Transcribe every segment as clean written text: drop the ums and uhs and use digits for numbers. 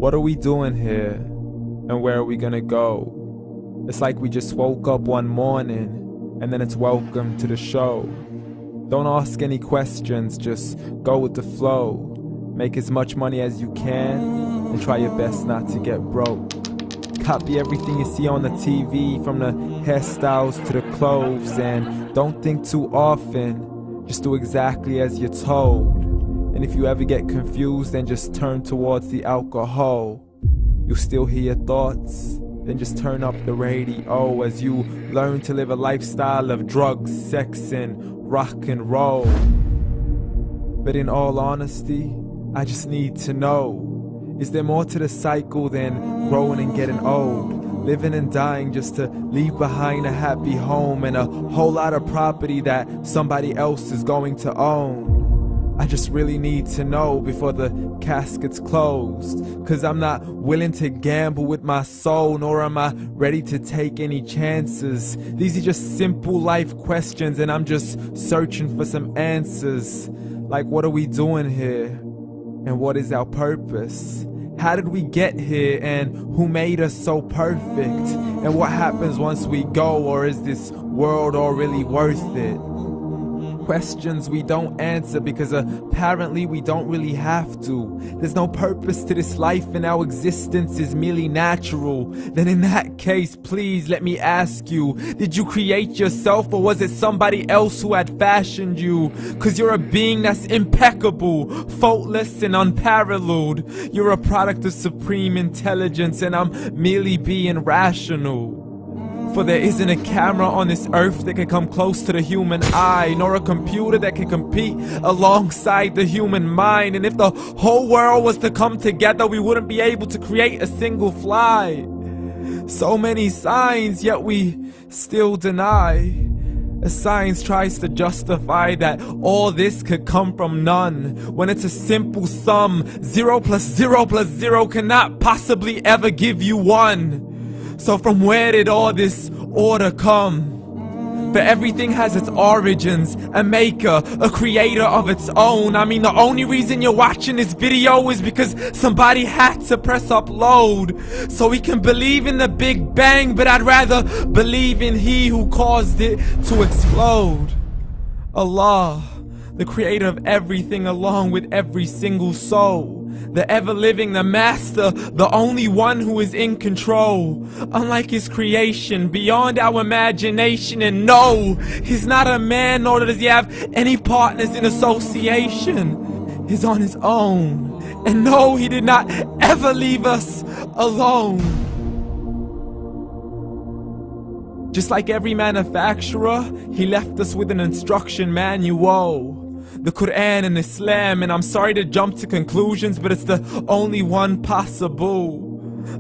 What are we doing here? And where are we gonna go? It's like we just woke up one morning, and then it's welcome to the show. Don't ask any questions, just go with the flow. Make as much money as you can, and try your best not to get broke. Copy everything you see on the TV, from the hairstyles to the clothes, and don't think too often, just do exactly as you're told. And if you ever get confused, then just turn towards the alcohol. You'll still hear your thoughts, then just turn up the radio as you learn to live a lifestyle of drugs, sex, and rock and roll. But in all honesty, I just need to know, is there more to the cycle than growing and getting old? Living and dying just to leave behind a happy home and a whole lot of property that somebody else is going to own. I just really need to know before the casket's closed, 'cause I'm not willing to gamble with my soul, nor am I ready to take any chances. These are just simple life questions, and I'm just searching for some answers. Like, what are we doing here? And what is our purpose? How did we get here, and who made us so perfect? And what happens once we go, or is this world all really worth it? Questions we don't answer because apparently we don't really have to. There's no purpose to this life and our existence is merely natural. Then in that case, please let me ask you, did you create yourself, or was it somebody else who had fashioned you? 'Cause you're a being that's impeccable, faultless and unparalleled. You're a product of supreme intelligence, and I'm merely being rational. For there isn't a camera on this earth that can come close to the human eye, nor a computer that can compete alongside the human mind. And if the whole world was to come together, we wouldn't be able to create a single fly. So many signs, yet we still deny. As science tries to justify that all this could come from none, when it's a simple sum. 0 plus 0 plus 0 cannot possibly ever give you 1. So from where did all this order come? For everything has its origins, a maker, a creator of its own. I mean, the only reason you're watching this video is because somebody had to press upload. So we can believe in the Big Bang, but I'd rather believe in He who caused it to explode. Allah, the creator of everything, along with every single soul. The ever-living, the master, the only one who is in control. Unlike his creation, beyond our imagination. And no, he's not a man, nor does he have any partners in association. He's on his own. And no, he did not ever leave us alone. Just like every manufacturer, he left us with an instruction manual. The Quran and Islam, and I'm sorry to jump to conclusions, but it's the only one possible.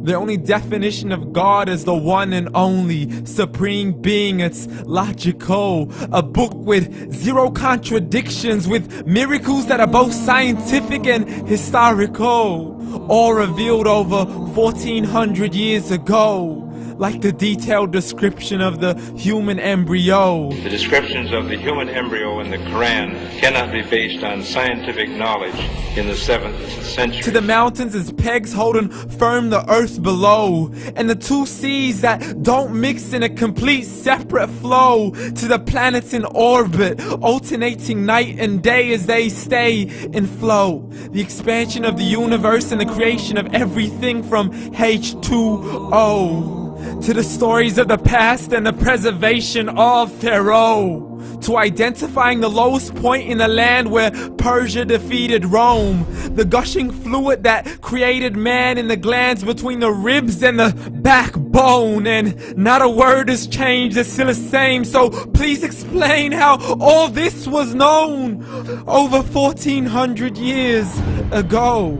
The only definition of God is the one and only supreme being. It's logical, a book with 0 contradictions, with miracles that are both scientific and historical, all revealed over 1400 years ago. Like the detailed description of the human embryo. The descriptions of the human embryo in the Quran cannot be based on scientific knowledge in the 7th century. To the mountains as pegs holding firm the earth below, and the 2 seas that don't mix in a complete separate flow. To the planets in orbit, alternating night and day as they stay in flow. The expansion of the universe and the creation of everything from H2O. To the stories of the past and the preservation of Pharaoh. To identifying the lowest point in the land where Persia defeated Rome. The gushing fluid that created man in the glands between the ribs and the backbone. And not a word has changed, it's still the same. So please explain how all this was known over 1400 years ago.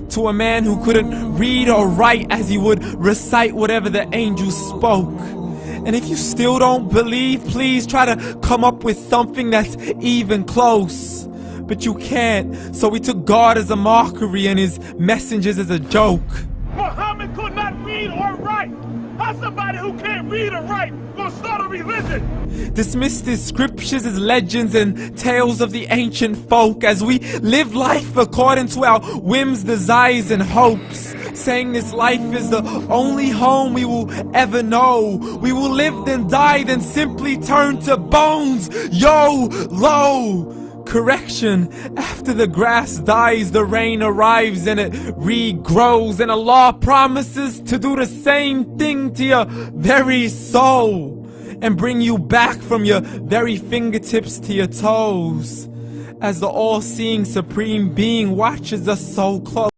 To a man who couldn't read or write, as he would recite whatever the angels spoke. And if you still don't believe, please try to come up with something that's even close. But you can't, so we took God as a mockery and his messengers as a joke. Muhammad could not read or write. How somebody who can't read or write gonna start a religion? Dismiss the scriptures as legends and tales of the ancient folk as we live life according to our whims, desires, and hopes. Saying this life is the only home we will ever know. We will live then die, then simply turn to bones. YOLO! Correction, after the grass dies, the rain arrives and it regrows, and Allah promises to do the same thing to your very soul and bring you back from your very fingertips to your toes, as the all-seeing supreme being watches us so close.